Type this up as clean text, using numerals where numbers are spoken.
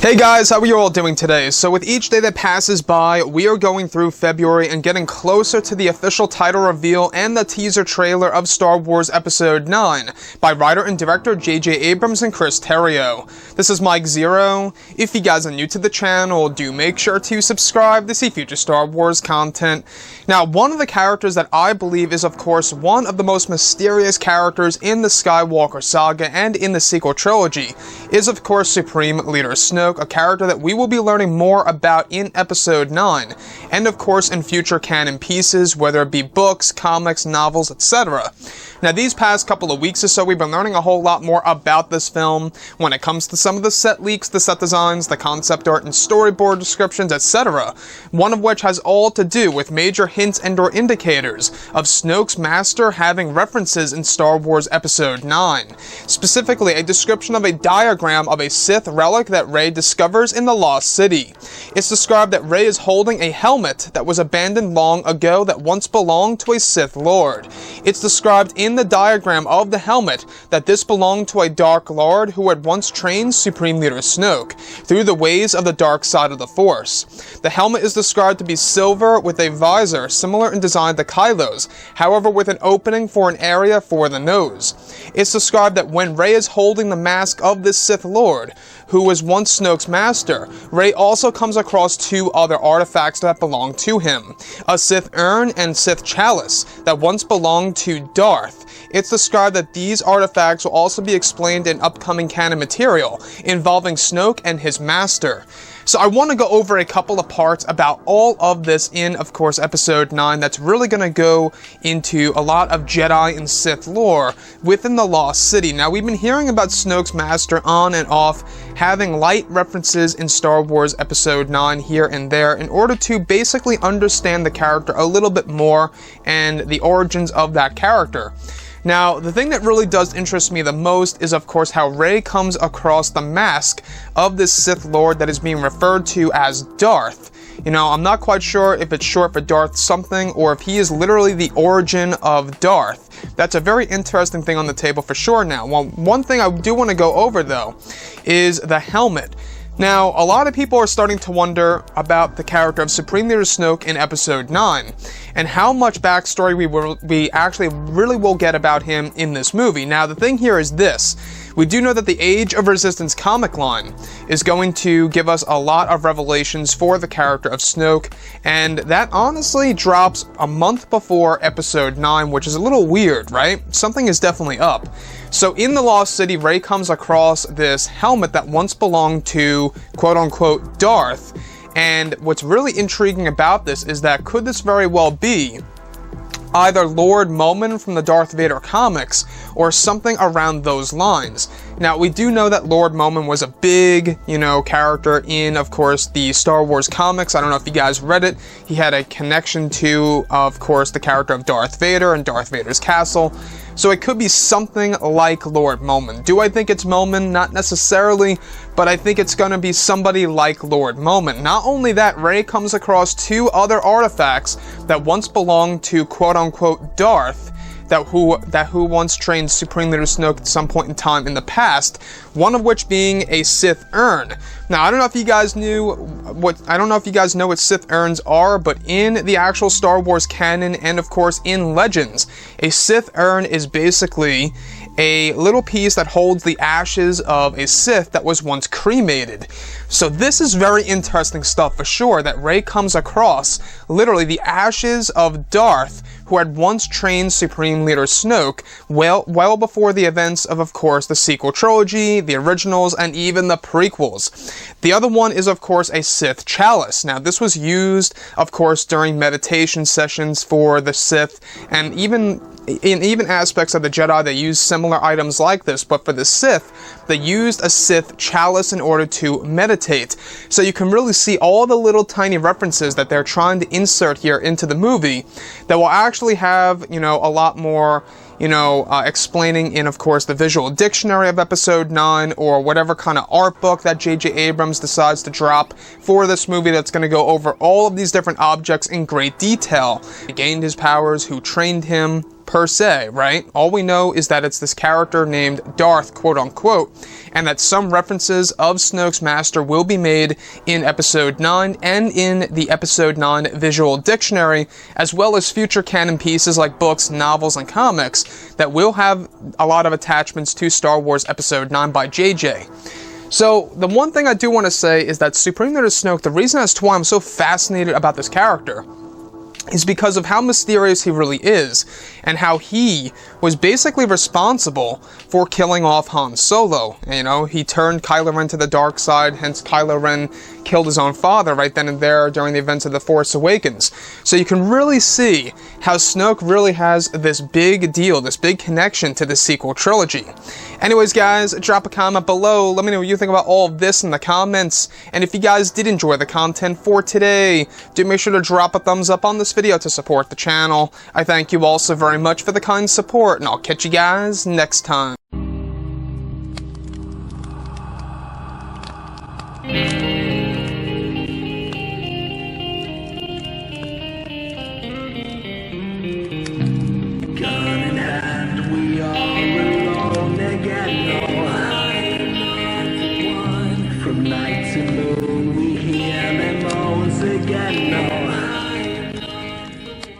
Hey guys, how are you all doing today? So with each day that passes by, we are going through February and getting closer to the official title reveal and the teaser trailer of Star Wars Episode 9 by writer and director J.J. Abrams and Chris Terrio. This is Mike Zero. If you guys are new to the channel, do make sure to subscribe to see future Star Wars content. Now, one of the characters that I believe is of course one of the most mysterious characters in the Skywalker saga and in the sequel trilogy is of course Supreme Leader Snoke, a character that we will be learning more about in Episode 9, and of course in future canon pieces, whether it be books, comics, novels, etc. Now, these past couple of weeks or so, we've been learning a whole lot more about this film when it comes to some of the set leaks, the set designs, the concept art, and storyboard descriptions, etc. One of which has all to do with major hints and/or indicators of Snoke's master having references in Star Wars Episode 9. Specifically, a description of a diagram of a Sith relic that Rey discovers in the Lost City. It's described that Rey is holding a helmet that was abandoned long ago that once belonged to a Sith Lord. It's described in the diagram of the helmet that this belonged to a Dark Lord who had once trained Supreme Leader Snoke through the ways of the dark side of the Force. The helmet is described to be silver with a visor similar in design to Kylo's, however with an opening for an area for the nose. It's described that when Rey is holding the mask of this Sith Lord, who was once Snoke's master, Rey also comes across two other artifacts that belong to him, a Sith urn and Sith chalice that once belonged to Darth. It's described that these artifacts will also be explained in upcoming canon material involving Snoke and his master. So I want to go over a couple of parts about all of this in, of course, Episode 9 that's really going to go into a lot of Jedi and Sith lore within the Lost City. Now, we've been hearing about Snoke's master on and off, having light references in Star Wars Episode 9 here and there in order to basically understand the character a little bit more and the origins of that character. Now, the thing that really does interest me the most is, of course, how Rey comes across the mask of this Sith Lord that is being referred to as Darth. You know, I'm not quite sure if it's short for Darth something or if he is literally the origin of Darth. That's a very interesting thing on the table for sure now. Well, one thing I do want to go over, though, is the helmet. Now, a lot of people are starting to wonder about the character of Supreme Leader Snoke in Episode 9, and how much backstory we actually really will get about him in this movie. Now, the thing here is this. We do know that the Age of Resistance comic line is going to give us a lot of revelations for the character of Snoke, and that honestly drops a month before Episode 9, which is a little weird, right? Something is definitely up. So in the Lost City, Rey comes across this helmet that once belonged to, quote-unquote, Darth, and what's really intriguing about this is that could this very well be either Lord Momin from the Darth Vader comics, or something around those lines. Now, we do know that Lord Momin was a big, character in, of course, the Star Wars comics. I don't know if you guys read it. He had a connection to, of course, the character of Darth Vader and Darth Vader's castle. So it could be something like Lord Momin. Do I think it's Momin? Not necessarily, but I think it's going to be somebody like Lord Momin. Not only that, Rey comes across two other artifacts that once belonged to quote-unquote Darth, who once trained Supreme Leader Snoke at some point in time in the past, one of which being a Sith urn. Now, I don't know if you guys know what Sith urns are, but in the actual Star Wars canon and of course in Legends, a Sith urn is basically a little piece that holds the ashes of a Sith that was once cremated. So this is very interesting stuff for sure, that Rey comes across literally the ashes of Darth, who had once trained Supreme Leader Snoke well before the events of course, the sequel trilogy, the originals, and even the prequels. The other one is, of course, a Sith chalice. Now, this was used, of course, during meditation sessions for the Sith, and even aspects of the Jedi, they used similar items like this, but for the Sith, they used a Sith chalice in order to meditate. So you can really see all the little tiny references that they're trying to insert here into the movie that will actually have, a lot more, explaining in, of course, the visual dictionary of Episode 9 or whatever kind of art book that J.J. Abrams decides to drop for this movie that's going to go over all of these different objects in great detail. He gained his powers, who trained him, per se, right? All we know is that it's this character named Darth, quote unquote, and that some references of Snoke's master will be made in Episode 9 and in the Episode 9 visual dictionary, as well as future canon pieces like books, novels, and comics that will have a lot of attachments to Star Wars Episode 9 by JJ. So, the one thing I do want to say is that Supreme Leader Snoke, the reason as to why I'm so fascinated about this character is because of how mysterious he really is, and how he was basically responsible for killing off Han Solo. You know, he turned Kylo Ren to the dark side, hence Kylo Ren killed his own father right then and there during the events of The Force Awakens. So you can really see how Snoke really has this big deal, this big connection to the sequel trilogy. Anyways, guys, drop a comment below. Let me know what you think about all of this in the comments. And if you guys did enjoy the content for today, do make sure to drop a thumbs up on this video to support the channel. I thank you all so very much for the kind support, and I'll catch you guys next time.